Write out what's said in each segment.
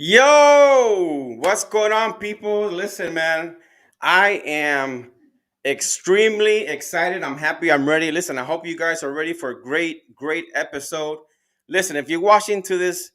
Yo, what's going on, people? Listen, man, I am extremely excited. I'm happy. I'm ready. Listen, I hope you guys are ready for a great episode. Listen, if you're watching to this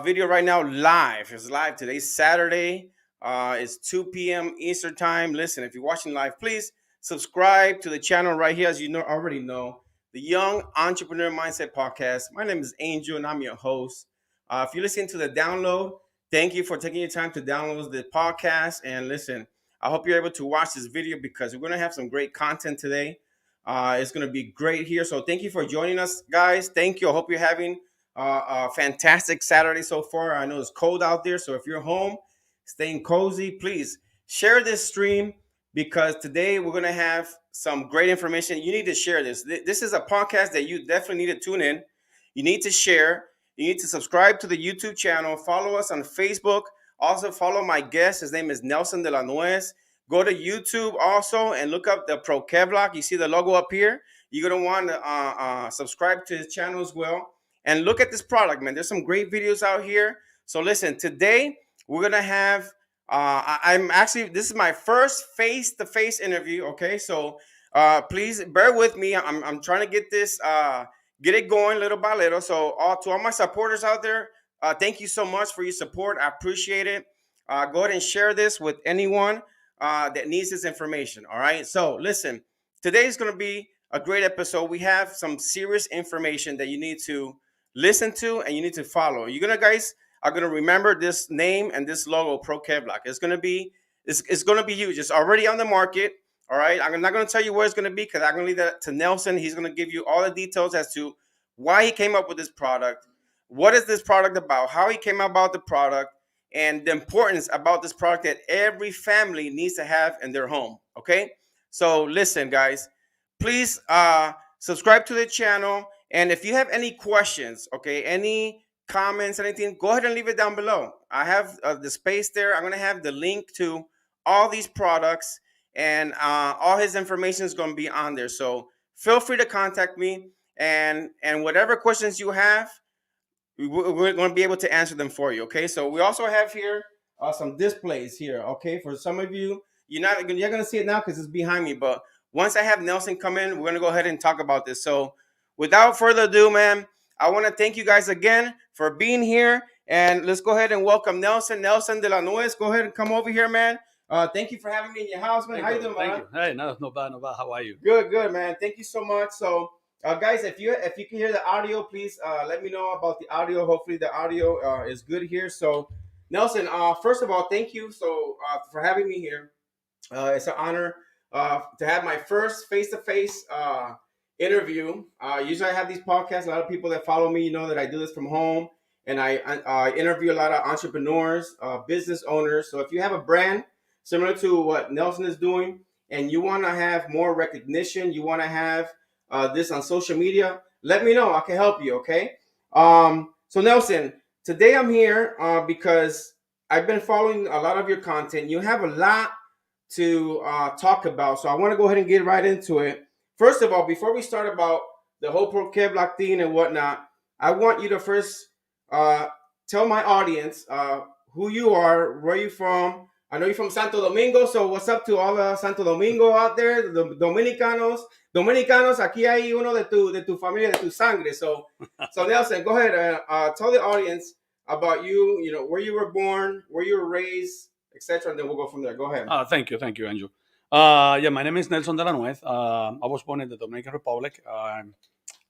video right now live, it's live. Today's Saturday. It's 2 p.m. Eastern time. Listen, if you're watching live, please subscribe to the channel right here, as you know already know, the Young Entrepreneur Mindset Podcast. My name is Angel, and I'm your host. If you're listening to the download, thank you for taking your time to download the podcast. And listen, I hope you're able to watch this video because we're going to have some great content today. It's going to be great here. So thank you for joining us, guys. Thank you. I hope you're having a fantastic Saturday so far. I know it's cold out there. So if you're home, staying cozy, please share this stream because today we're going to have some great information. You need to share this. This is a podcast that you definitely need to tune in. You need to share. You need to subscribe to the YouTube channel. Follow us on Facebook. Also, follow my guest. His name is Nelson de la Nuez. Go to YouTube also and look up the Pro Kevlar. You see the logo up here. You're going to want to subscribe to his channel as well. And look at this product, man. There's some great videos out here. So listen, today we're going to have, I'm actually, this is my first face-to-face interview, okay? So please bear with me. I'm trying to get this get it going little by little. So, to all my supporters out there, thank you so much for your support. I appreciate it. Go ahead and share this with anyone that needs this information. All right. So, listen, today is going to be a great episode. We have some serious information that you need to listen to and you need to follow. You're gonna guys are gonna remember this name and this logo, Pro Kevlar. It's gonna be huge. It's already on the market. All right. I'm not going to tell you where it's going to be because I'm going to leave that to Nelson. He's going to give you all the details as to why he came up with this product, what is this product about, how he came about the product, and the importance about this product that every family needs to have in their home. Okay. So listen, guys, please subscribe to the channel. And if you have any questions, okay, any comments, anything, go ahead and leave it down below. I have the space there. I'm going to have the link to all these products and all his information is going to be on there. So feel free to contact me and whatever questions you have, we're going to be able to answer them for you. Okay. So we also have here some displays here. Okay. For some of you, you're going to see it now because it's behind me. But once I have Nelson come in, we're going to go ahead and talk about this. So without further ado, man, I want to thank you guys again for being here. And let's go ahead and welcome Nelson de la Nuez. Go ahead and come over here, man. Thank you for having me in your house, man. How you doing, man? Thank you. Hey, no bad, no bad. How are you? Good, man. Thank you so much. So, guys, if you can hear the audio, please let me know about the audio. Hopefully, the audio is good here. So, Nelson, first of all, thank you for having me here. It's an honor to have my first face-to-face interview. Usually, I have these podcasts. A lot of people that follow me, know that I do this from home, and I interview a lot of entrepreneurs, business owners. So, if you have a brand similar to what Nelson is doing, and you want to have more recognition, you want to have this on social media, let me know. I can help you. Okay. So Nelson, today I'm here because I've been following a lot of your content. You have a lot to talk about, so I want to go ahead and get right into it. First of all, before we start about the whole Pro Kevlar thing and whatnot, I want you to first tell my audience who you are, where you're from. I know you're from Santo Domingo, so what's up to all the Santo Domingo out there, the Dominicanos? Dominicanos, aquí hay uno de tu familia, de tu sangre. So Nelson, go ahead and tell the audience about you, where you were born, where you were raised, etc. And then we'll go from there. Go ahead. Thank you, Andrew. Yeah, my name is Nelson de la Nuez. I was born in the Dominican Republic.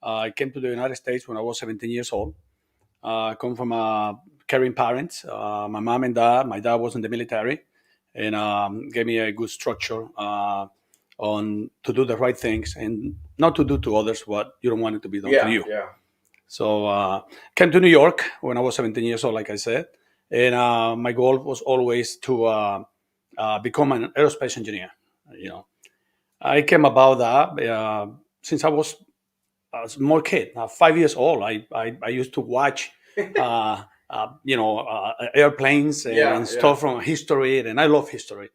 I came to the United States when I was 17 years old. I come from caring parents. My mom and dad. My dad was in the military, and gave me a good structure on to do the right things and not to do to others what you don't want it to be done to you. Yeah. So came to New York when I was 17 years old, like I said, and my goal was always to become an aerospace engineer. I came about that since I was a small kid, 5 years old. I used to watch, airplanes and stuff from history, and I love history.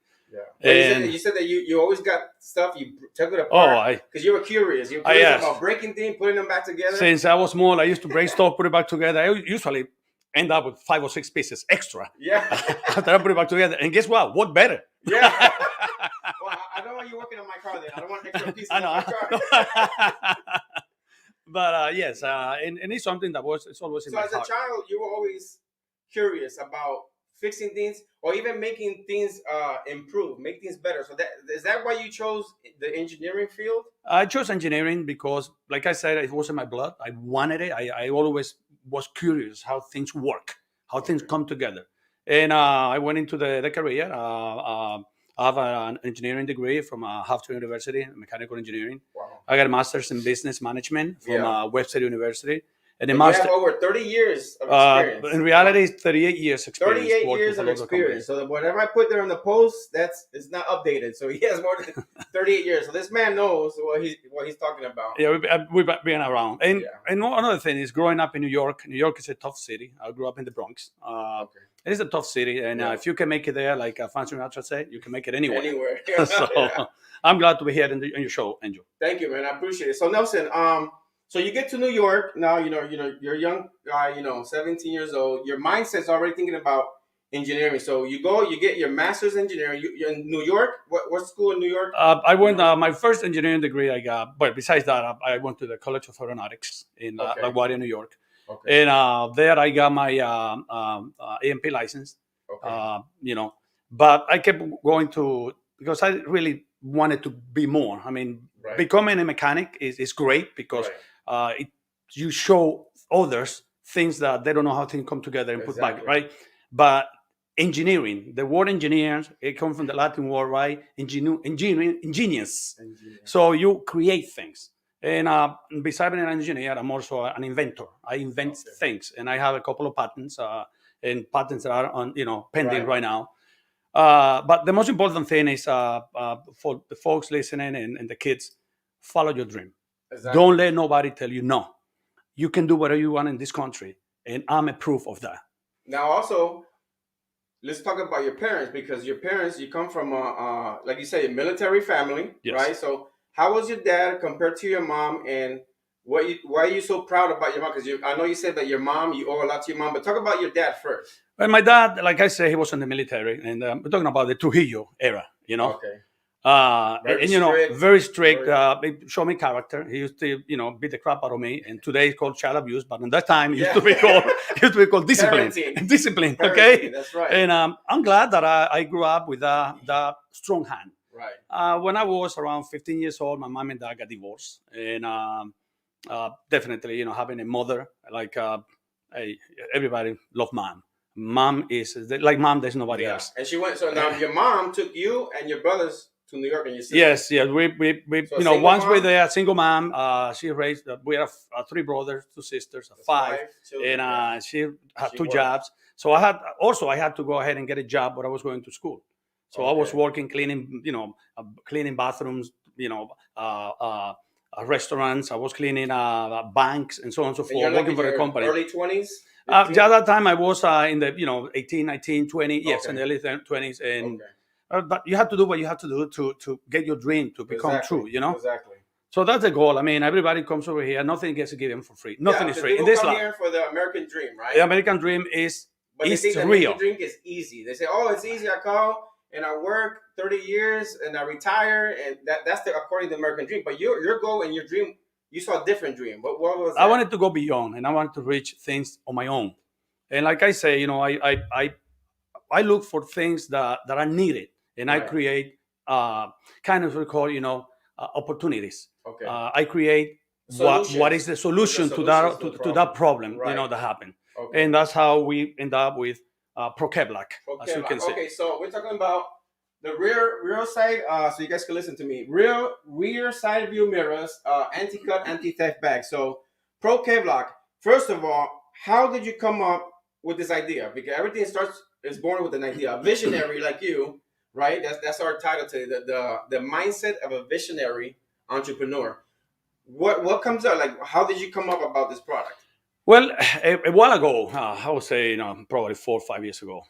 Yeah. And you said that you always got stuff, you took it apart because you were curious. You were curious about breaking things, putting them back together. Since I was small, I used to break stuff, put it back together. I usually end up with 5 or 6 pieces extra. Yeah. After I put it back together, and guess what? Work better. Yeah. Well, I don't want you working on my car then. I don't want extra pieces on my car. But yes, and it's something that it's always in So my as a heart. child, you were always curious about fixing things or even making things improve, make things better. So that is that why you chose the engineering field? I chose engineering because, like I said, it was in my blood. I wanted it. I always was curious how things work, how things Okay. come together. And I went into the career. I have an engineering degree from Hofstra University, mechanical engineering. Wow. I got a master's in business management from Yeah. Webster University. And a And you have master, over 30 years of experience. in reality, it's 38 years experience 38 working years for of local experience. companies. So that whatever I put there in the post, it's not updated. So he has more than 38 years. So this man knows what he's talking about. Yeah, we've been around. And Yeah. and another thing is growing up in New York. New York is a tough city. I grew up in the Bronx. Okay. It is a tough city, and Yeah. if you can make it there, like Fancy Sinatra said, you can make it anywhere. Anywhere. So Yeah. I'm glad to be here in your show, Angel. Thank you, man. I appreciate it. So Nelson, so you get to New York now. You're a young guy. 17 years old. Your mindset's already thinking about engineering. So you go, you get your master's in engineering. You're in New York. What school in New York? I went my first engineering degree I got, but besides that, I went to the College of Aeronautics in Okay. LaGuardia, New York, Okay. and there I got my AMP license. Okay. But I kept going because I really wanted to be more. I mean, Right. becoming a mechanic is great because Right. you show others things that they don't know how things come together and put back, Exactly. right? But engineering, the word engineers, it comes from the Latin word, right? Engineering, ingenious. Engineer. So you create things. And besides being an engineer, I'm also an inventor. I invent Okay. things, and I have a couple of patents, and patents that are on pending right now. But the most important thing is for the folks listening and the kids, follow your dream. Exactly. Don't let nobody tell you no. You can do whatever you want in this country, and I'm a proof of that. Now, also, let's talk about your parents because your parents, you come from like you say, a military family, Yes. right? So, how was your dad compared to your mom, and why are you so proud about your mom? Because I know you said that your mom, you owe a lot to your mom, but talk about your dad first. Well, my dad, like I said, he was in the military, and we're talking about the Trujillo era, Okay. Very strict. Very strict. It showed me character. He used to, beat the crap out of me. And today it's called child abuse, but in that time it used to be called discipline. Parenting. Discipline. Parenting, Okay. that's right. And I'm glad that I grew up with that strong hand. Right. When I was around 15 years old, my mom and dad got divorced, and definitely, having a mother like everybody love mom. Mom is like mom. There's nobody else. And she went. So now your mom took you and your brothers to New York, and your sister. Yes. We So once mom? we're there, single mom. She raised. We have 3 brothers, 2 sisters, That's 5, children, and she had She 2 worked. jobs. So I had to go ahead and get a job, but I was going to school. So I was Okay. working cleaning, cleaning bathrooms, restaurants. I was cleaning banks and so on and so And forth, you're like working in for the your company. early 20s? At that time, I was in the 18, 19, 20. Yes, Okay. in the early 20s, and Okay. but you have to do what you have to do to get your dream to become Exactly. true. Exactly. So that's the goal. I mean, everybody comes over here. Nothing gets given for free. Nothing is free in People this come life. here for the American dream, right? The American dream is But they think the real. American dream is easy. They say, "Oh, it's easy. I call and I work 30 years and I retire, and that's according to the American dream." But your goal and your dream, you saw a different dream. What was that? I wanted to go beyond, and I wanted to reach things on my own. And like I say, I look for things that are needed, and I Right. create kind of recall, opportunities. Okay. I create what is the solution to that problem, Right. that happened. Okay. And that's how we end up with Pro Kevlar, as you can see. Okay, so we're talking about the rear side. So you guys can listen to me. Rear side view mirrors, anti-cut, anti-theft bag. So Pro Kevlar. First of all, how did you come up with this idea? Because everything is born with an idea. A visionary like you, right? That's our title today. The mindset of a visionary entrepreneur. What comes out? Like, how did you come up about this product? Well, a while ago, I would say, probably 4 or 5 years ago,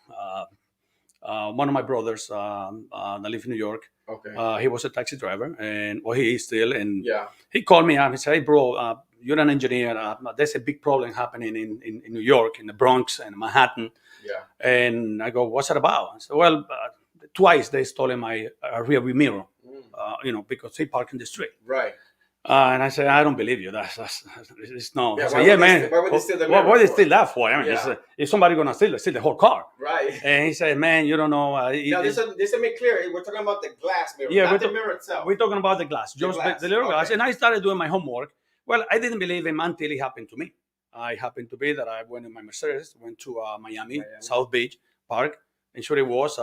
one of my brothers that live in New York, Okay. He was a taxi driver, and well, he is still. And Yeah. he called me up. He said, "Hey, bro, you're an engineer. There's a big problem happening in New York, in the Bronx and Manhattan." Yeah. And I go, "What's it about?" I said, "Well, twice they stole my rear view mirror, because he parked in the street." Right. And I said, "I don't believe you. That's it's no." Yeah, I said, why "Yeah, would they man. why would they steal the What mirror they for? steal that for? I mean, Yeah. if somebody gonna steal the whole car." Right. And he said, "Man, you don't know." Now, this to make clear, we're talking about the glass mirror, Yeah, not the mirror itself. We're talking about the glass, just glass, the little glass. okay. And I started doing my homework. Well, I didn't believe him until it happened to me. I happened to be that I went in my Mercedes, went to Miami, South Beach Park, and sure it was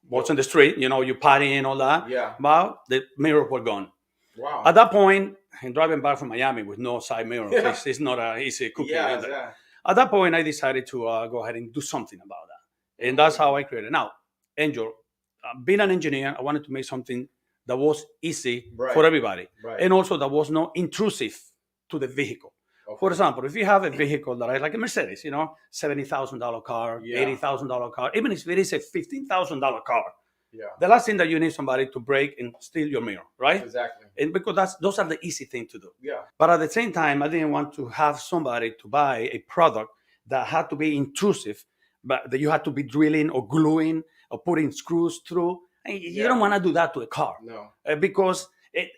was on the street. You party and all that. Yeah. But the mirrors were gone. Wow. At that point, and driving back from Miami with no side mirror, it's not an easy cookie. Yeah, yeah. At that point, I decided to go ahead and do something about that. And that's how I created. Now, Angel, being an engineer, I wanted to make something that was easy for everybody. Right. And also that was not intrusive to the vehicle. Okay. For example, if you have a vehicle that is like a Mercedes, $70,000 car, $80,000 car, even if it is a $15,000 car, the last thing that you need somebody to break and steal your mirror, right? Exactly. And because those are the easy thing to do. Yeah. But at the same time, I didn't want to have somebody to buy a product that had to be intrusive, but that you had to be drilling or gluing or putting screws through. And you don't want to do that to a car. No. Because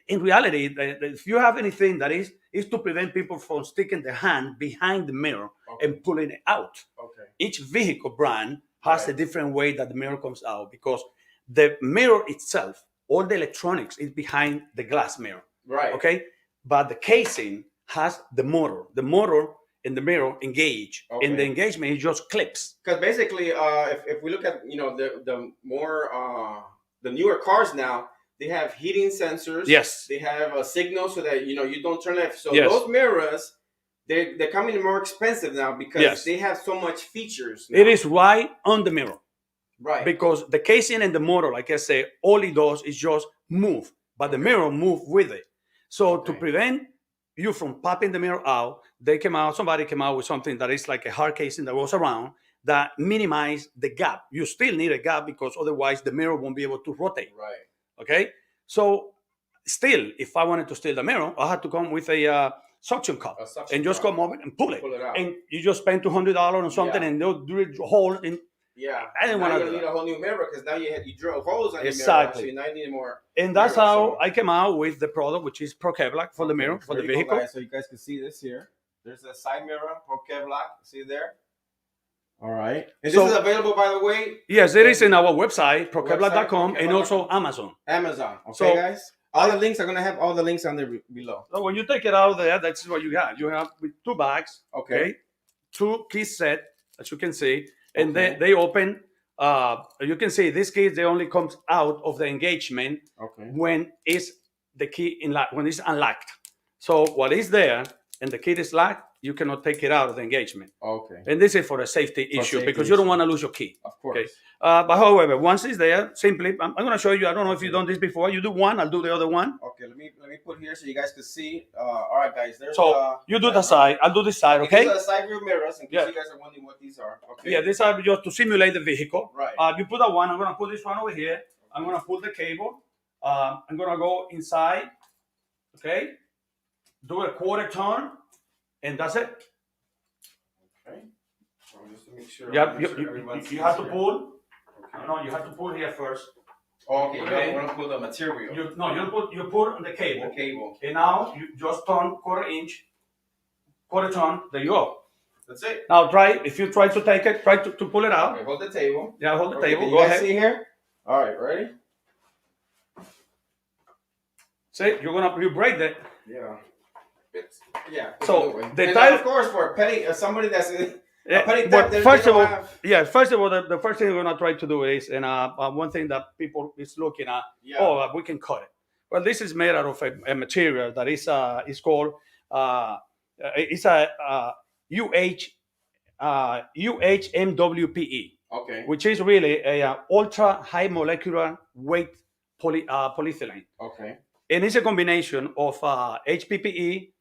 in reality, if you have anything that is to prevent people from sticking their hand behind the mirror and pulling it out. Okay. Each vehicle brand has a different way that the mirror comes out, because the mirror itself, all the electronics is behind the glass mirror. Right. Okay. But the casing has the motor. The motor and the mirror engage. Okay. And the engagement is just clips. Because basically, if we look at the more the newer cars now, they have heating sensors. Yes. They have a signal so that you don't turn left. So those mirrors, they're coming more expensive now because they have so much features now. It is right on the mirror. Right. Because the casing and the motor, like I say, all it does is just move, but the mirror move with it. So to prevent you from popping the mirror out, somebody came out with something that is like a hard casing that goes around that minimize the gap. You still need a gap because otherwise the mirror won't be able to rotate. Right. Okay. So still, if I wanted to steal the mirror, I had to come with a suction cup and just come over and pull it out. And you just spend $200 on something and they'll drill a hole in. Yeah, I didn't want to need a whole new mirror because now you drill holes on your mirror. So now you need more. And that's how I came out with the product, which is Pro Kevlar for the mirror, for the vehicle. So you guys can see this here. There's a side mirror, Pro Kevlar. See there? All right. And this is available, by the way? Yes, it is in our website, prokevlar.com, and also Amazon. Amazon. Okay, guys? All the links, I'm going to have all the links on there below. So when you take it out of there, that's what you got. You have with 2 bags, two key set, as you can see. And they open. You can see this key. They only comes out of the engagement when it's the key when it's unlocked. So what is there and the key is locked, you cannot take it out of the engagement. Okay. And this is for a safety issue because you don't want to lose your key. Of course. Okay. But however, once it's there, simply I'm going to show you. I don't know if you've done this before. You do one, I'll do the other one. Okay. Let me put here so you guys can see. All right, guys. There's you do the side. I'll do this side. Okay. These are the side view mirrors. In case you guys are wondering what these are. Okay. Yeah, these are just to simulate the vehicle. Right. You put that one. I'm going to put this one over here. I'm going to pull the cable. I'm going to go inside. Okay. Do a quarter turn, and that's it. Okay. So just to make sure. You have to pull. Okay. No, you have to pull here first. Okay. You want to pull the material. You put on the cable. The cable. And now you just turn quarter turn. There you go. That's it. Now if you try to take it, try to pull it out. Okay, hold the table. Yeah, hold the table. Go ahead. See here. All right, ready? See, you break that. Yeah. So the type, of course, for a petty somebody that's a petty theft. First of all, the first thing we're gonna try to do is, and one thing that people is looking at, we can cut it. Well, this is made out of a material that is called it's a UHMWPE. Okay. Which is really a ultra high molecular weight polyethylene. Okay. And it's a combination of HPPE,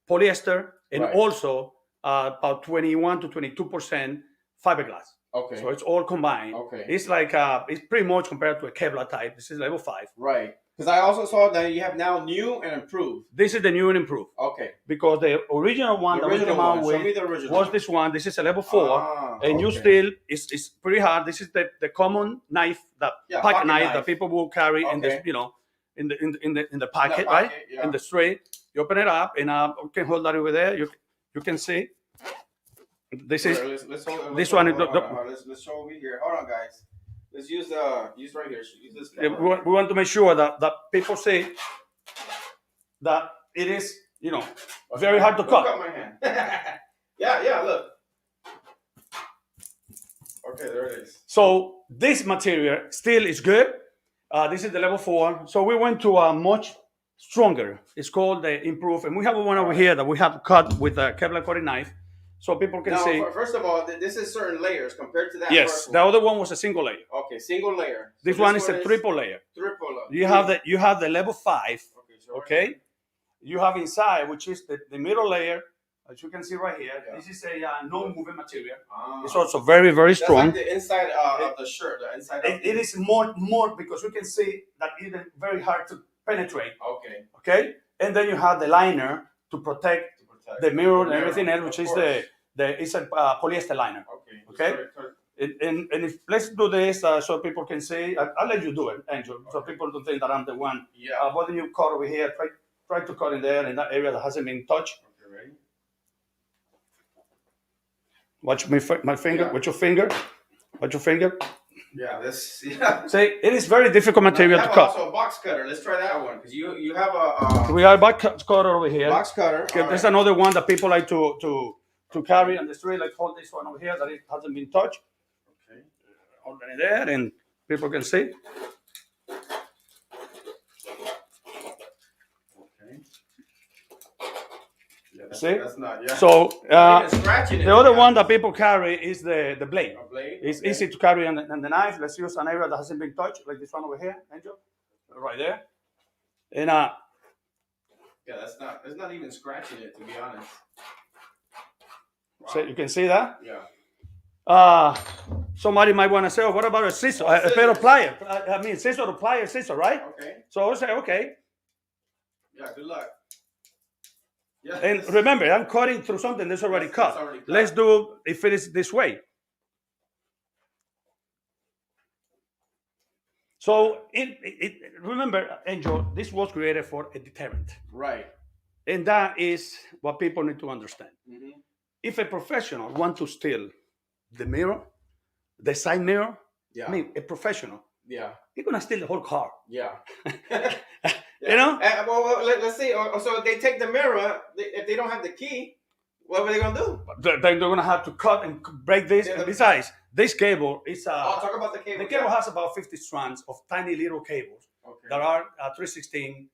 polyester, and also about 21 to 22% fiberglass. Okay. So it's all combined. Okay. It's like it's pretty much compared to a Kevlar type. This is level 5. Right. Because I also saw that you have now new and improved. This is the new and improved. Okay. Because the original one The that we original came out one. with Show me the original was one. this one. This is a level 4, and you okay. still it's pretty hard. This is the common knife, that pocket knife that people will carry in this, you know, in the pocket, right? Yeah. In the straight. You open it up, and you can hold that over there. You can see. This is let's hold, this hold, one. hold on. Let's show over here. Hold on, guys. Let's use right here. Use this camera. We want to make sure that people see that it is, you know, very hard to cut. Cut my hand. yeah. Look. Okay, there it is. So this material still is good. This is the level 4. So we went to a much stronger. It's called the improved, and we have one over here that we have cut with a Kevlar cutting knife, so people can see. First of all, this is certain layers compared to that. Yes, the other one was a single layer. Okay, single layer. This one is a triple layer. Triple layer. You have the level 5. Okay. You have inside, which is the middle layer, as you can see right here. Yeah. This is a non-moving material. It's also very, very strong. That's like the inside of the shirt. The inside. It is more because we can see that it's very hard to penetrate. Okay. And then you have the liner to protect the mirror and everything else, which is it's a polyester liner. Okay. And if, let's do this so people can see. I'll let you do it, Angel, so people don't think that I'm the one. Yeah. What do you cut over here? Try to cut in there in that area that hasn't been touched. Okay, ready? Watch my finger. Yeah. Watch your finger. Watch your finger. Yeah, this. Yeah. See, it is very difficult material to cut. Also a box cutter. Let's try that one because you have a. We have a box cutter over here. Box cutter. Okay, there's another one that people like to carry on the street. Like hold this one over here that it hasn't been touched. Okay. Hold it there, and people can see. See? That's not, yeah. So the other one that people carry is the blade. A blade? It's easy to carry on the knife. Let's use an area that hasn't been touched, like this one over here, Angel, right there. And yeah, it's not even scratching it, to be honest. Wow. So you can see that. Yeah. Somebody might want to say, "Oh, what about a scissor? A pair of pliers? I mean, scissor to pliers, scissor, right?" Okay. So I'll say, "Okay." Yeah. Good luck. Yeah. And remember, I'm cutting through something that's already cut. Let's do if it is this way. So remember, Angel, this was created for a deterrent. Right. And that is what people need to understand. Mm-hmm. If a professional wants to steal the mirror, the side mirror, yeah. I mean, a professional, yeah, he's going to steal the whole car. Yeah. You know? Well, let's see. So they take the mirror. If they don't have the key, what are they going to do? They're going to have to cut and break this. Yeah, besides, this cable is... talk about the cable. The cable has about 50 strands of tiny little cables that are 316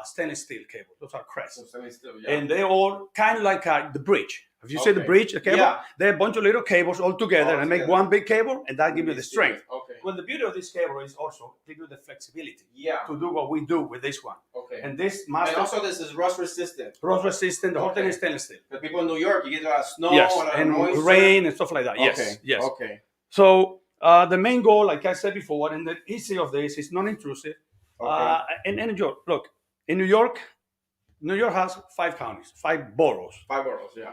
stainless steel cables. Those are crests. So stainless steel, yeah. And they're all kind of like the bridge. Have you seen the bridge, the cable? Yeah. They're a bunch of little cables all together and make one big cable, and that gives you the strength. Okay. Well, the beauty of this cable is also give you the flexibility to do what we do with this one. Okay. And this master... And also this is rust resistant. Rust resistant. The whole thing is stainless steel. The people in New York, you get a lot of snow and moisture. Rain and stuff like that. Yes. Okay. Yes. Okay. So the main goal, like I said before, and the easy of this is non-intrusive. Okay. And look, in New York has 5 counties, 5 boroughs. 5 boroughs, yeah.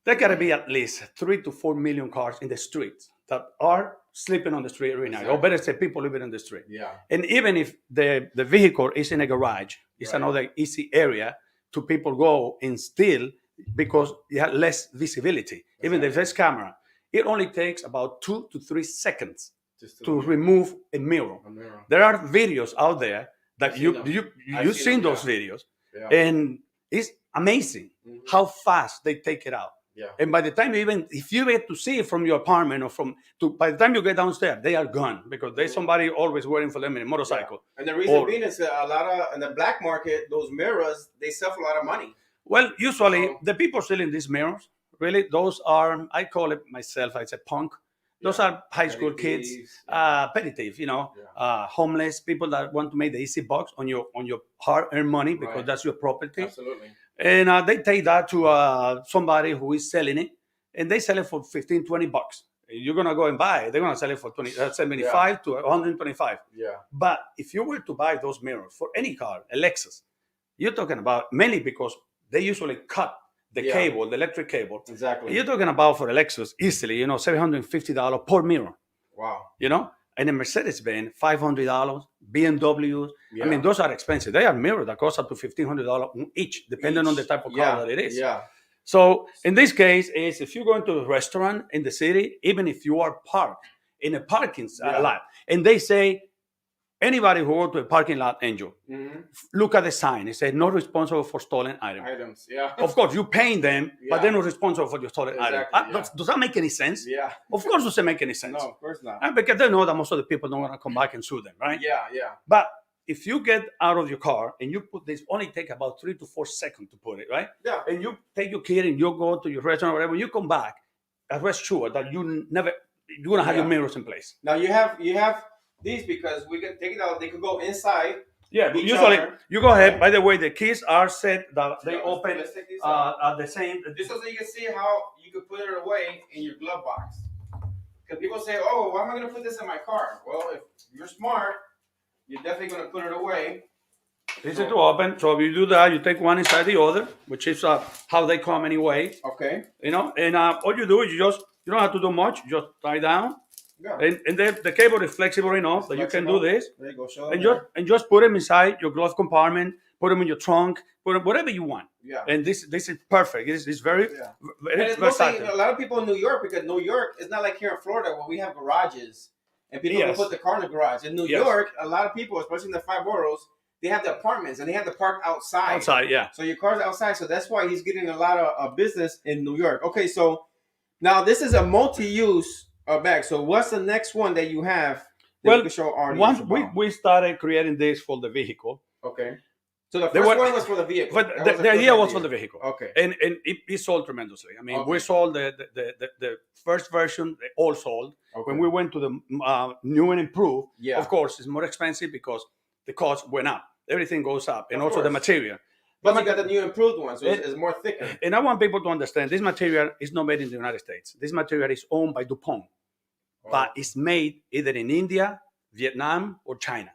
There gotta be at least 3 to 4 million cars in the streets that are sleeping on the street right now. Or better say, people living on the street. Yeah. And even if the vehicle is in a garage, it's another easy area to people go and steal because you have less visibility. Even if there's camera, it only takes about 2 to 3 seconds to remove a mirror. There are videos out there that you've seen those videos, and it's amazing how fast they take it out. Yeah. And by the time if you get to see it from your apartment or by the time you get downstairs, they are gone because there's somebody always waiting for them in a motorcycle. Yeah. And the reason being is a lot of in the black market, those mirrors they sell for a lot of money. Well, usually the people selling these mirrors, really, those are I call it myself. I say punk. Those are high school kids, petty thieves, homeless people that want to make the easy bucks on your hard-earned money because that's your property. Absolutely. And they take that to somebody who is selling it, and they sell it for $15, $20. you're gonna go and buy it. They're gonna sell it for 75 to 125. Yeah. But if you were to buy those mirrors for any car, a Lexus, you're talking about mainly because they usually cut the cable, the electric cable. Exactly. You're talking about for a Lexus easily, $750 per mirror. Wow. And a Mercedes-Benz, $500, BMWs. I mean, those are expensive. They are mirrors that cost up to $1,500 each, depending on the type of car that it is. Yeah. So in this case, is if you go into a restaurant in the city, even if you are parked in a parking lot, and they say, anybody who go to a parking lot, Angel, look at the sign. It says, not responsible for stolen items. Yeah. Of course, you paying them, but they're not responsible for your stolen items. Does that make any sense? Yeah. Of course, it doesn't make any sense. No, of course not. Because they know that most of the people don't want to come back and sue them, right? Yeah. But if you get out of your car and you put this, only take about 3 to 4 seconds to put it, right? Yeah. And you take your kid and you go to your restaurant or whatever, you come back, rest sure that you're gonna have your mirrors in place. Now you have these because we can take it out. They could go inside. Yeah, but usually you go ahead. By the way, the keys are set that they open at the same. Just so you can see how you can put it away in your glove box. Because people say, "Oh, why am I going to put this in my car?" Well, if you're smart, you're definitely going to put it away. Easy to open. So if you do that, you take one inside the other, which is how they come anyway. Okay. And all you do is you don't have to do much. You just tie down. Yeah. And the cable is flexible enough that you can do this. There you go. Just put them inside your glove compartment. Put them in your trunk. Put them whatever you want. Yeah. And this is perfect. It's very, very versatile. A lot of people in New York, because New York is not like here in Florida where we have garages and people can put the car in the garage. In New York, a lot of people, especially in the 5 boroughs, they have the apartments and they have to park outside. Outside, yeah. So your car's outside. So that's why he's getting a lot of business in New York. Okay, so now this is a multi-use bag. So what's the next one that you have that you can show our once we started creating this for the vehicle. Okay. So the first one was for the vehicle. But the idea was for the vehicle. Okay. And it sold tremendously. I mean, we sold the first version, they all sold. Okay. When we went to the new and improved, of course, it's more expensive because the cost went up. Everything goes up. And also the material. But you got the new improved one, so it's more thicker. And I want people to understand this material is not made in the United States. This material is owned by DuPont, but it's made either in India, Vietnam, or China.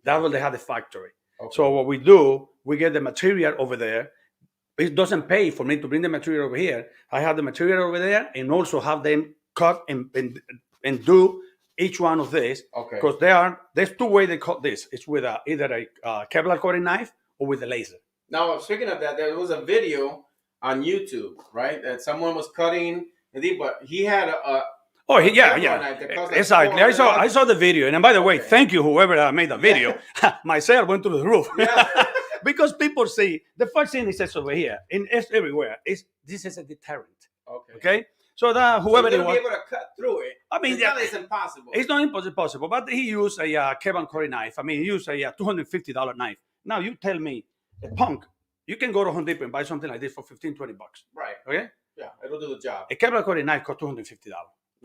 That's where they have the factory. Okay. So what we do, we get the material over there. It doesn't pay for me to bring the material over here. I have the material over there and also have them cut and do each one of these. Okay. Because there's 2 ways they cut this. It's with either a Kevlar cutting knife or with a laser. Now, speaking of that, there was a video on YouTube, right? That someone was cutting, but he had a exactly. I saw the video, and by the way, thank you whoever made the video. My sale went through the roof because people see the first thing it says over here, and it's everywhere. This is a deterrent. Okay. So that whoever they want, be able to cut through it. I mean, it's impossible. It's not impossible, but he used a Kevlar cutting knife. I mean, he used a $250 knife. Now you tell me, a punk, you can go to Home Depot and buy something like this for $15-20. Right. Okay. Yeah, it'll do the job. A Kevlar cutting knife costs $250.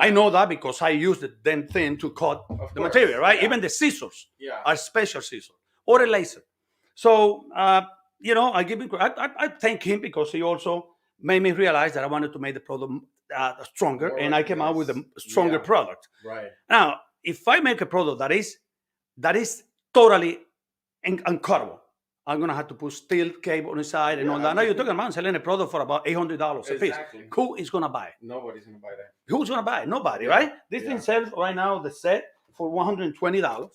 I know that because I use the damn thing to cut the material, right? Even the scissors are special scissors or a laser. So, I give him. I thank him because he also made me realize that I wanted to make the product stronger, and I came out with a stronger product. Right. Now, if I make a product that is totally uncuttable, I'm gonna have to put steel cable on the side and all that. Now you're talking about selling a product for about $800 a piece. Who is gonna buy it? Nobody's gonna buy that. Who's gonna buy it? Nobody, right? This thing sells right now the set for $120.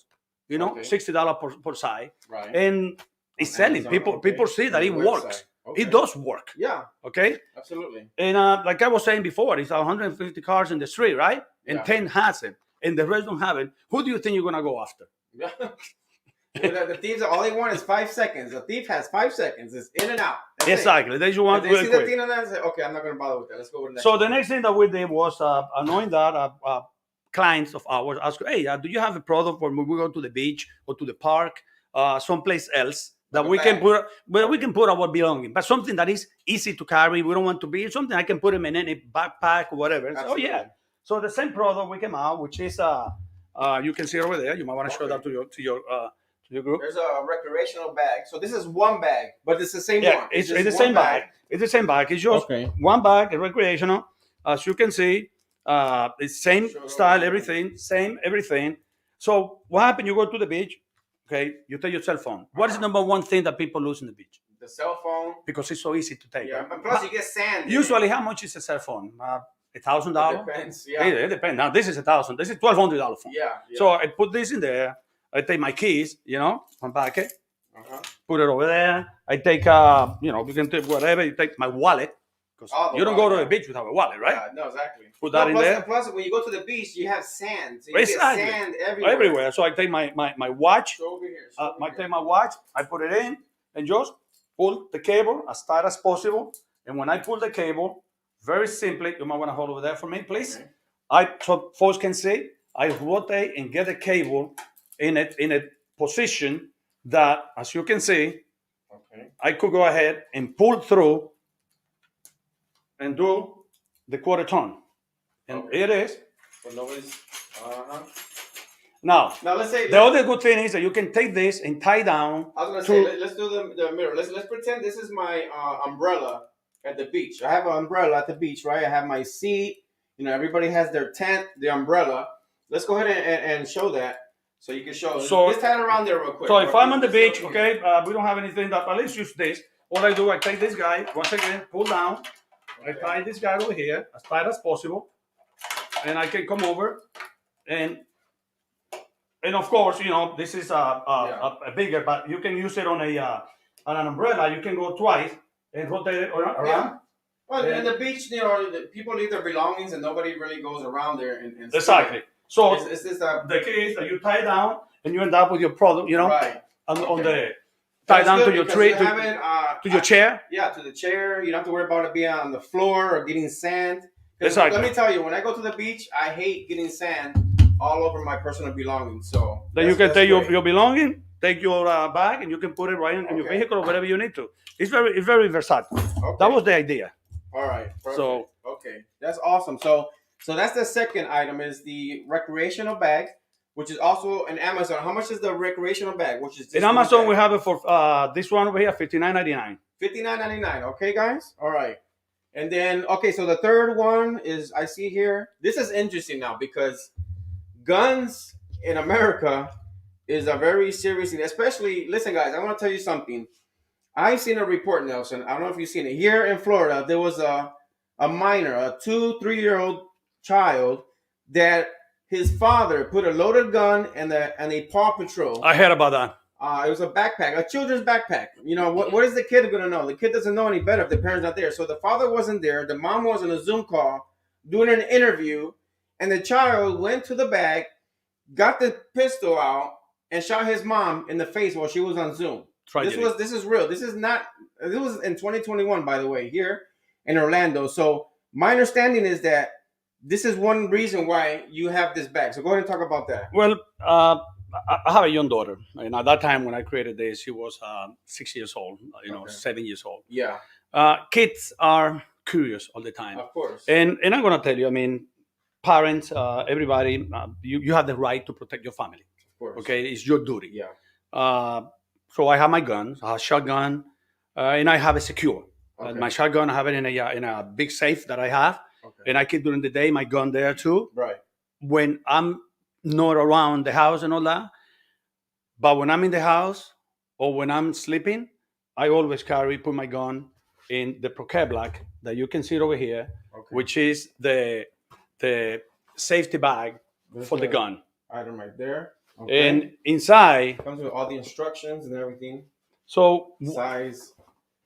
$60 per side, right? And it's selling. People see that it works. It does work. Yeah. Okay. Absolutely. And like I was saying before, it's 150 cars in the street, right? And 10 has it, and the rest don't have it. Who do you think you're gonna go after? The thieves, all they want is 5 seconds. The thief has 5 seconds. It's in and out. Exactly. They just want to see the thing on that and say, okay, I'm not going to bother with that. Let's go with the next one. The next thing that we did was knowing that clients of ours ask, hey, do you have a product when we go to the beach or to the park, someplace else that we can put where we can put our belongings, but something that is easy to carry. We don't want to be something I can put them in any backpack or whatever. So so the same product we came out, which is you can see over there. You might want to show that to your group. There's a recreational bag. So this is one bag, but it's the same one. It's the same bag. It's the same bag. It's just one bag, a recreational. As you can see, It's same style, everything, same everything. So what happened? You go to the beach, okay? You take your cell phone. What is the number one thing that people lose in the beach? The cell phone. Because it's so easy to take. Yeah, Right? and plus you get sand. Usually, how much is a cell phone? $1,000. Depends. Yeah. It depends. Now this is $1,000. This is $1,200 phone. Yeah. So I put this in there. I take my keys, my packet, Uh-huh. put it over there. I take, you can take whatever. You take my wallet because you don't go to the beach without a wallet, right? Yeah, no, exactly. Put that in there. Plus, when you go to the beach, you have sand. So you Exactly. get sand everywhere. Everywhere. So I take my watch. Show over here. I take my watch. I put it in and just pull the cable as tight as possible. And when I pull the cable, very simply, you might want to hold over there for me, please. Okay. So folks can see, I rotate and get the cable in a position that, as you can see, I could go ahead and pull through and do the quarter turn. And it is. So nobody's, Now let's say the other good thing is that you can take this and tie down. I was gonna say let's do the mirror. Let's pretend this is my umbrella at the beach. I have an umbrella at the beach, right? I have my seat. Everybody has their tent, the umbrella. Let's go ahead and show that. So you can show. So let's tie it around there real quick. So if I'm on the beach, okay, we don't have anything that, but let's use this. All I do, I take this guy, once again, pull down. I tie this guy over here as tight as possible. And I can come over and of course, this is a bigger, but you can use it on an umbrella. You can go twice and rotate it around. Yeah. Well, in the beach, people leave their belongings and nobody really goes around there. And exactly. So it's the key is that you tie down and you end up with your product, right. on the tie down to your tree, to your chair. Yeah, to the chair. You don't have to worry about it being on the floor or getting sand. Exactly. Let me tell you, when I go to the beach, I hate getting sand all over my personal belongings. So then you can take your belonging, take your bag, and you can put it right in your vehicle or whatever you need to. It's very versatile. Okay. That was the idea. All right. Perfect. So that's awesome. So that's the second item is the recreational bag, which is also an Amazon. How much is the recreational bag? Which is in Amazon bag? We have it for this one over here, $59.99. $59.99. Okay, guys. All right. And then so the third one is I see here. This is interesting now because guns in America is a very serious thing. Especially, listen, guys. I want to tell you something. I've seen a report, Nelson. I don't know if you've seen it. Here in Florida, there was a minor, a 2-3-year-old child that his father put a loaded gun and a Paw Patrol. I heard about that. It was a backpack, a children's backpack. What is the kid going to know? The kid doesn't know any better if the parent's not there. So the father wasn't there. The mom was on a Zoom call doing an interview, and the child went to the bag, got the pistol out, and shot his mom in the face while she was on Zoom. Tragedy. This is real. This was in 2021, by the way, here in Orlando. So my understanding is that this is one reason why you have this bag. So go ahead and talk about that. Well, I have a young daughter, and at that time when I created this, she was 6 years old, 7 years old. Yeah. Kids are curious all the time. Of course. And I'm going to tell you, parents, everybody, you have the right to protect your family. Of course. Okay, it's your duty. Yeah. So I have my guns, I have a shotgun, and I have it secure. Okay. My shotgun, I have it in a big safe that I have, and I keep during the day my gun there too. Right. When I'm not around the house and all that, but when I'm in the house or when I'm sleeping, I always put my gun in the Pro Kevlar that you can see over here, which is the safety bag for the gun. Item right there. Okay. And inside comes with all the instructions and everything. So size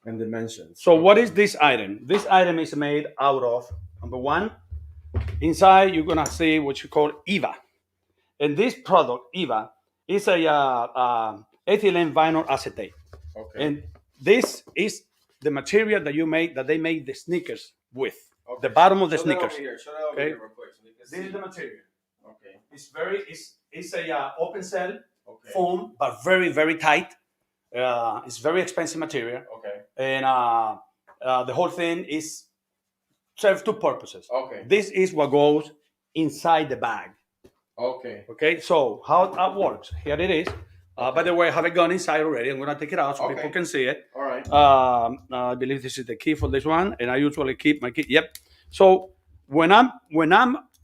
and dimensions. So what is this item? This item is made out of, number one, inside you're gonna see what you call EVA. And this product, EVA, is a ethylene vinyl acetate. Okay. And this is the material that they make the sneakers with. Okay. The bottom of the sneakers. Show that over here real quick so this is the material. Okay. It's a open cell foam, but very, very tight. It's very expensive material. Okay. And the whole thing serves two purposes. Okay. This is what goes inside the bag. Okay. Okay. So how that works? Here it is. By the way, I have a gun inside already. I'm gonna take it out so people can see it. All right. I believe this is the key for this one, and I usually keep my key. Yep. So when I'm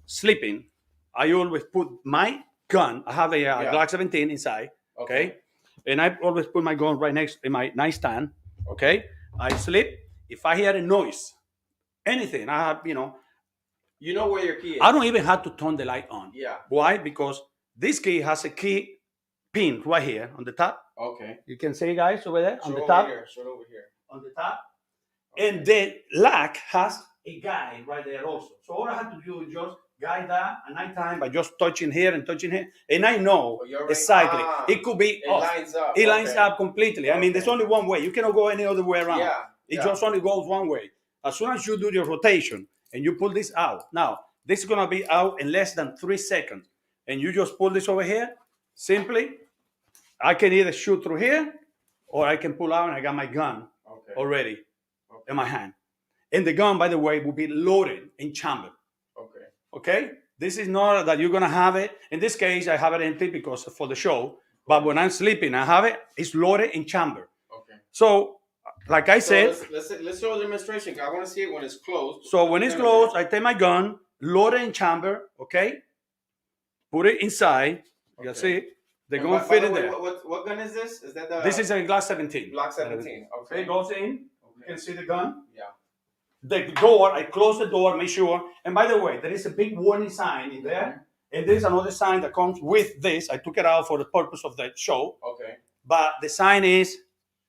sleeping, I always put my gun. I have a Glock 17 inside. Okay. And I always put my gun right next in my nightstand. Okay. I sleep. If I hear a noise, anything, I have, You know where your key is. I don't even have to turn the light on. Yeah. Why? Because this key has a key pin right here on the top. Okay. You can see, guys, over there on the Show top. over here. Show it over here. On the top. Okay. And the lock has a guide right there also. So all I have to do is just guide that at night time by just touching here and touching here. And I know exactly. It could be off. Lines up. It lines up completely. I mean, there's only one way. You cannot go any other way around. Yeah. It just only goes one way. As soon as you do your rotation and you pull this out. Now, this is going to be out in less than 3 seconds. And you just pull this over here. Simply, I can either shoot through here or I can pull out and I got my gun already in my hand. And the gun, by the way, will be loaded in chamber. Okay? This is not that you're going to have it. In this case, I have it empty because for the show. But when I'm sleeping, I have it. It's loaded in chamber. Okay. So, like I said. Let's show a demonstration. I want to see it when it's closed. So when it's closed, I take my gun, load it in chamber. Okay? Put it inside. You see? They're going to fit in there. What gun is this? Is that the? This is a Glock 17. Glock 17. Okay. It goes in. You can see the gun. Yeah. The door, I close the door, make sure. And by the way, there is a big warning sign in there. And there's another sign that comes with this. I took it out for the purpose of the show. Okay. But the sign is,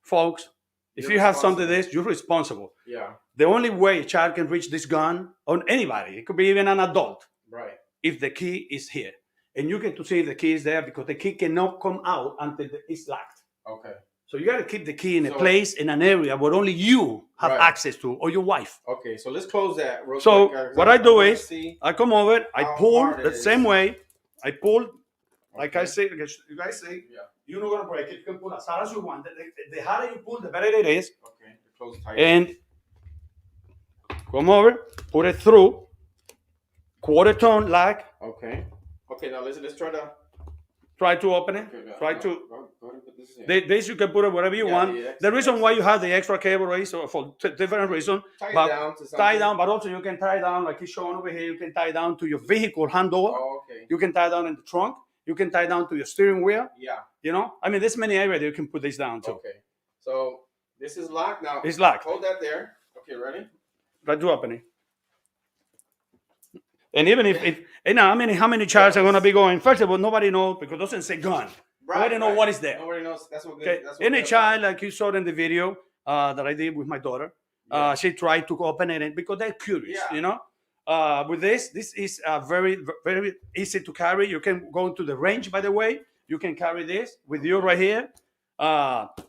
folks, if you have something like this, you're responsible. Yeah. The only way a child can reach this gun, on anybody, it could be even an adult. Right. If the key is here. And you get to see if the key is there because the key cannot come out until it's locked. Okay. So you got to keep the key in a place, in an area where only you have access to, or your wife. Okay, so let's close that real quick. What I do is, I come over, I pull the same way. I pull, like I say, you guys see, you're not going to break it. You can pull as hard as you want. The harder you pull, the better it is. Okay, close tight. And come over, put it through, quarter tone lock. Okay. Okay, now let's try to open it. Okay, try to. Go ahead and put this in. This you can put it wherever you want. The reason why you have the extra cable is for different reasons. Tie down, but also you can tie down, like he's showing over here. You can tie down to your vehicle handle. Oh, okay. You can tie down in the trunk. You can tie down to your steering wheel. Yeah. You know, I mean, there's many areas that you can put this down to. Okay. So this is locked now. It's locked. Hold that there. Okay, ready? Try to open it. And even if how many childs are going to be going? First of all, nobody knows because it doesn't say gun. Right, nobody knows what is there. Nobody knows. That's what good. Okay. That's what any child, like you saw in the video that I did with my daughter, she tried to open it because they're curious, you know. With this is very, very easy to carry. You can go into the range, by the way. You can carry this with you right here.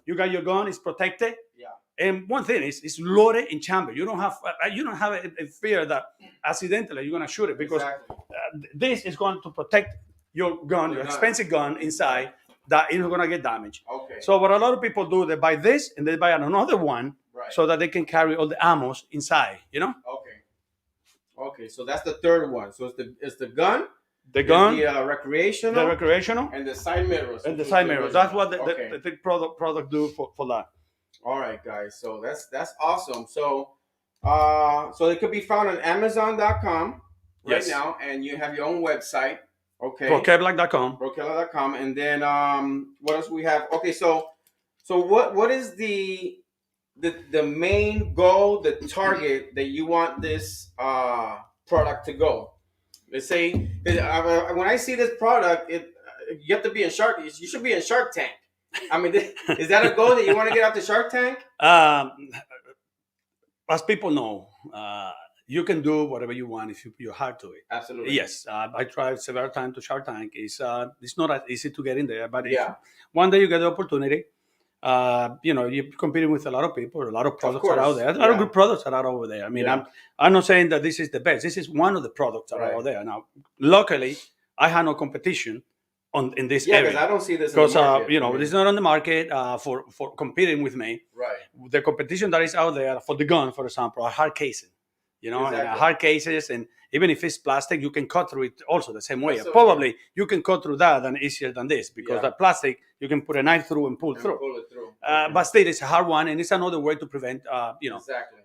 You got your gun. It's protected. Yeah. And one thing is, it's loaded in chamber. You don't have a fear that accidentally you're going to shoot it because this is going to protect your gun, your expensive gun inside that it's going to get damaged. Okay. So what a lot of people do, they buy this and they buy another one so that they can carry all the ammo inside. You know. Okay. Okay. So that's the third one. So it's the gun. The gun, the recreational, and the side mirrors. And the side mirrors. That's what the product do for that. All right, guys. So that's awesome. So so it could be found on Amazon.com right now, and you have your own website. Okay. ProKevlar.com. ProKevlar.com, and then what else we have? Okay, so what is the main goal, the target that you want this product to go? Let's say when I see this product, you have to be in Shark. You should be in Shark Tank. I mean, is that a goal that you want to get out the Shark Tank? As people know, you can do whatever you want if you're hard to it. Absolutely. Yes, I tried several times to Shark Tank. It's not as easy to get in there, but one day you get the opportunity. You're competing with a lot of people. A lot of products are out there. A lot of good products are out over there. I mean, I'm not saying that this is the best. This is one of the products that are out there. Now, luckily, I had no competition in this area. Yeah, because I don't see this in the market. This is not on the market for competing with me. Right. The competition that is out there for the gun, for example, are hard cases. And hard cases, and even if it's plastic, you can cut through it also the same way. Probably you can cut through that and easier than this because that plastic you can put a knife through and pull through. But still, it's a hard one, and it's another way to prevent. Exactly.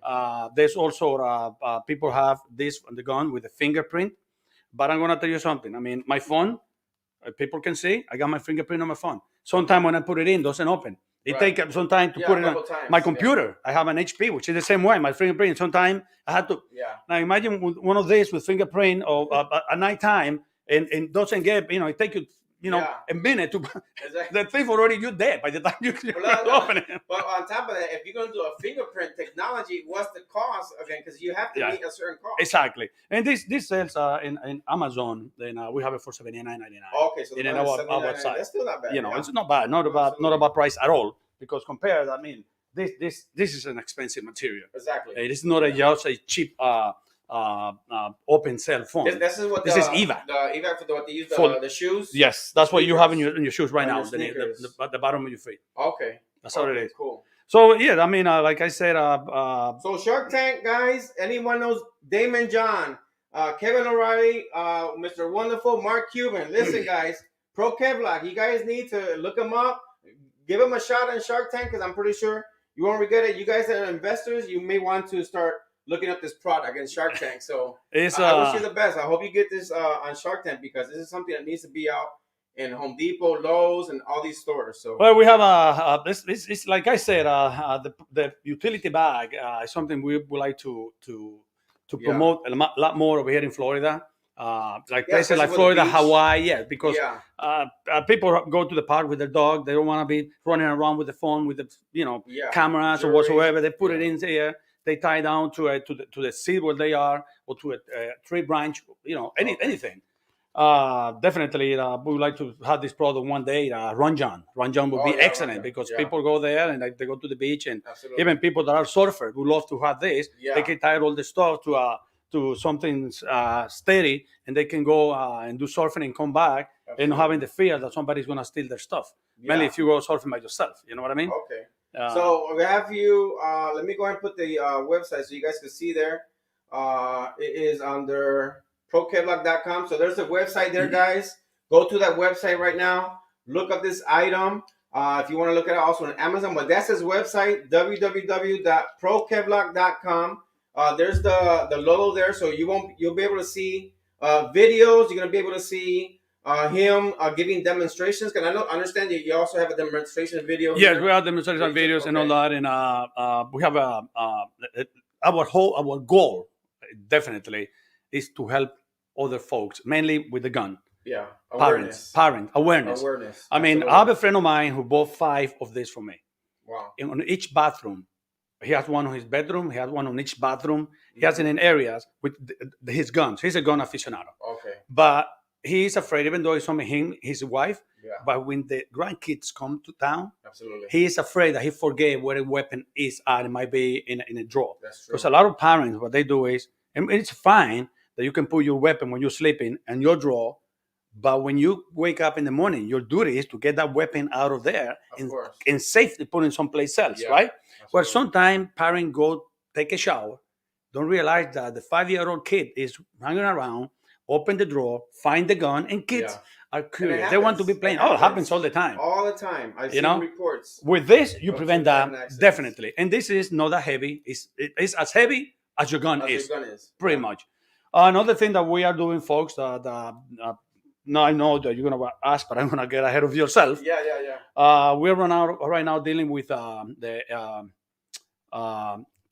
There's also people have this on the gun with a fingerprint. But I'm gonna tell you something. I mean, my phone, people can see I got my fingerprint on my phone. Sometimes when I put it in, doesn't open. It Right. takes some time to Yeah, put a it on couple times. my computer. I have an HP, which is the same way. My fingerprint. Sometimes I had to. Yeah. Now imagine one of these with fingerprint or at nighttime and doesn't get. It take you Yeah. a minute to. Exactly. The thief already you dead by the time you Well, open it. but on top of that, if you're going to do a fingerprint technology, what's the cost again? Because you have to Yeah. meet a certain cost. Exactly. And this sells in Amazon. Then we have it for $79.99. Okay, so in the our website. That's still not bad. You know, Yeah. it's not bad, not Absolutely. a bad price at all. Because compared, I mean, this is an expensive material. Exactly. It is not just a cheap open cell phone. This is what this is EVA. The EVA for what they use For- the shoes. Yes, that's what you have in Sneakers. your shoes right On now. your The sneakers. bottom of your feet. Okay. That's how it Okay, is. cool. So yeah, I mean, like I said, So Shark Tank guys, anyone knows Damon John, Kevin O'Reilly, Mr. Wonderful, Mark Cuban. Listen, guys, Pro Kevlar, you guys need to look them up. Give them a shot on Shark Tank because I'm pretty sure you won't regret it. You guys that are investors, you may want to start looking up this product in Shark Tank. So I wish you the best. I hope you get this on Shark Tank because this is something that needs to be out in Home Depot, Lowe's, and all these stores. So well, we have this. It's like I said, the utility bag is something we would like to promote a lot more over here in Florida. Like places like Florida, Hawaii, because people go to the park with their dog. They don't want to be running around with the phone with the cameras or whatsoever. They put it in there. They tie down to the seat where they are, or to a tree branch. Anything. Definitely, we would like to have this product one day. Run John would be excellent because people go there and they go to the beach, and even people that are surfers would love to have this. They can tie all the stuff to something steady, and they can go and do surfing and come back and not having the fear that somebody's going to steal their stuff. Mainly if you go surfing by yourself, you know what I mean? Okay. So we have you. Let me go ahead and put the website so you guys can see there. It is under ProKevlar.com. So there's a website there, guys. Go to that website right now. Look up this item. If you want to look at it also on Amazon, but that's his website, www.prokevlar.com. There's the logo there, so you'll be able to see videos. You're gonna be able to see him giving demonstrations. Can I understand you also have a demonstration video? Yes, we have demonstration videos and all that, and we have our goal definitely is to help other folks, mainly with the gun. Yeah, awareness. I mean, I have a friend of mine who bought 5 of these for me. Wow. And on each bathroom, he has one on his bedroom. He has one on each bathroom. He has it in areas with his guns. He's a gun aficionado. Okay. But he is afraid, even though it's only him, his wife. Yeah. But when the grandkids come to town, absolutely, he is afraid that he forget where a weapon is at. It might be in a drawer. That's true. Because a lot of parents, what they do is, and it's fine that you can put your weapon when you're sleeping in your drawer, but when you wake up in the morning, your duty is to get that weapon out of there and safely put it someplace else, right? Where sometimes parents go take a shower, don't realize that the 5-year-old kid is hanging around, open the drawer, find the gun, and kids are curious. They want to be playing. It happens all the time. All the time. I've seen reports. With this, you prevent that, definitely. And this is not that heavy. It's as heavy as your gun is. Pretty much. Another thing that we are doing, folks, now I know that you're going to ask, but I'm going to get ahead of yourself. We're right now dealing with the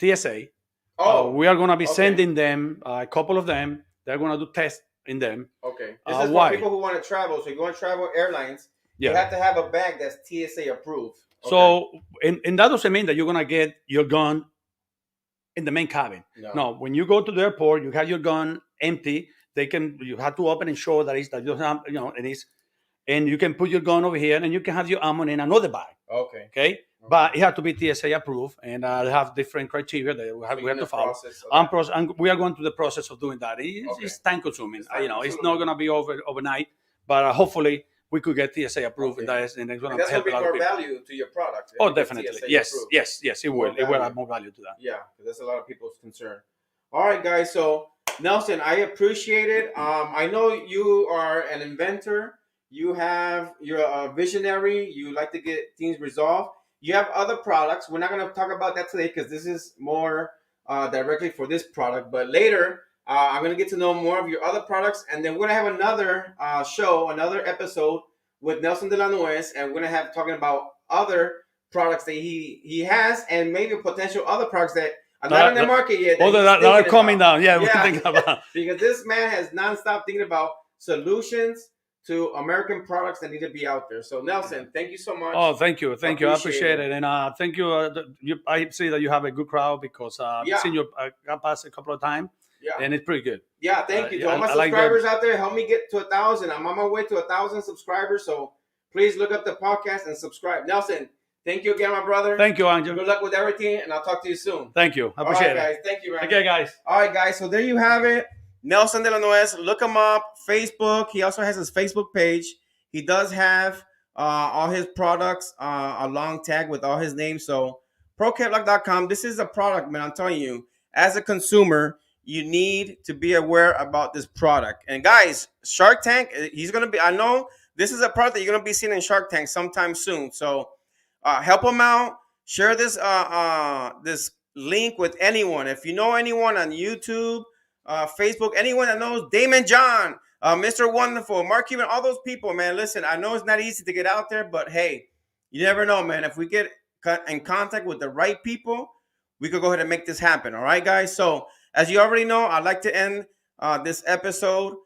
TSA. We are going to be sending them, a couple of them. They're going to do tests in them. Okay. This is for people who want to travel. So if you want to travel airlines, you have to have a bag that's TSA approved. Okay. So, and that doesn't mean that you're going to get your gun in the main cabin. No, when you go to the airport, you have your gun empty. You have to open and show that you have, and you can put your gun over here, and you can have your ammo in another bag. Okay. But it has to be TSA approved, and they have different criteria that we have to follow. And we are going through the process of doing that. It's time consuming. It's not going to be overnight, but hopefully we could get TSA approved, and that's going to help a lot of people. More value to your product. Oh, definitely. Yes, it will. It will add more value to that. Yeah, because that's a lot of people's concern. All right, guys. So Nelson, I appreciate it. I know you are an inventor. You're a visionary. You like to get things resolved. You have other products. We're not going to talk about that today because this is more directly for this product. But later, I'm gonna get to know more of your other products, and then we're gonna have another show, another episode with Nelson de la Nuez, and we're gonna have talking about other products that he has, and maybe potential other products that are not in the market yet. That are coming down. Yeah, we're thinking about. Because this man has nonstop thinking about solutions to American products that need to be out there. So Nelson, thank you so much. Oh, thank you. I appreciate it. And thank you. I see that you have a good crowd because I've seen you pass a couple of times. Yeah. And it's pretty good. Yeah, thank you. To all my subscribers out there, help me get to 1,000. I'm on my way to 1,000 subscribers. So please look up the podcast and subscribe. Nelson, thank you again, my brother. Thank you, Angel. Good luck with everything, and I'll talk to you soon. Thank you. I appreciate it. Guys. Thank you, man. Okay, guys. All right, guys. So there you have it. Nelson de la Nuez. Look him up. Facebook. He also has his Facebook page. He does have all his products, a long tag with all his names. So ProKevlar.com. This is a product, man. I'm telling you, as a consumer, you need to be aware about this product. And guys, Shark Tank, he's going to be, I know this is a product that you're going to be seeing in Shark Tank sometime soon. So help him out. Share this this link with anyone. If you know anyone on YouTube, Facebook, anyone that knows Damon John, Mr. Wonderful, Mark Cuban, all those people, man, listen, I know it's not easy to get out there, but hey, you never know, man. If we get in contact with the right people, we could go ahead and make this happen. All right, guys? So as you already know, I'd like to end this episode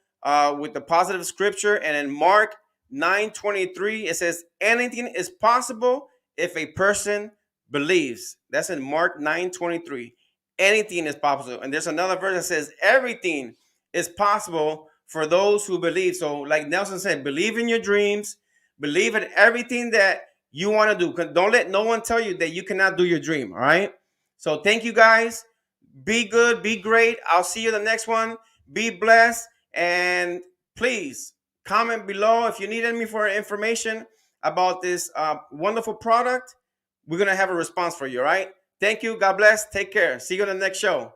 with the positive scripture. And in Mark 9:23, it says, anything is possible if a person believes. That's in Mark 9:23. Anything is possible. And there's another verse that says, everything is possible for those who believe. So like Nelson said, believe in your dreams. Believe in everything that you want to do. Don't let no one tell you that you cannot do your dream. All right? So thank you, guys. Be good, be great. I'll see you in the next one. Be blessed. And please comment below if you need any for information about this wonderful product. We're going to have a response for you, all right? Thank you. God bless. Take care. See you in the next show.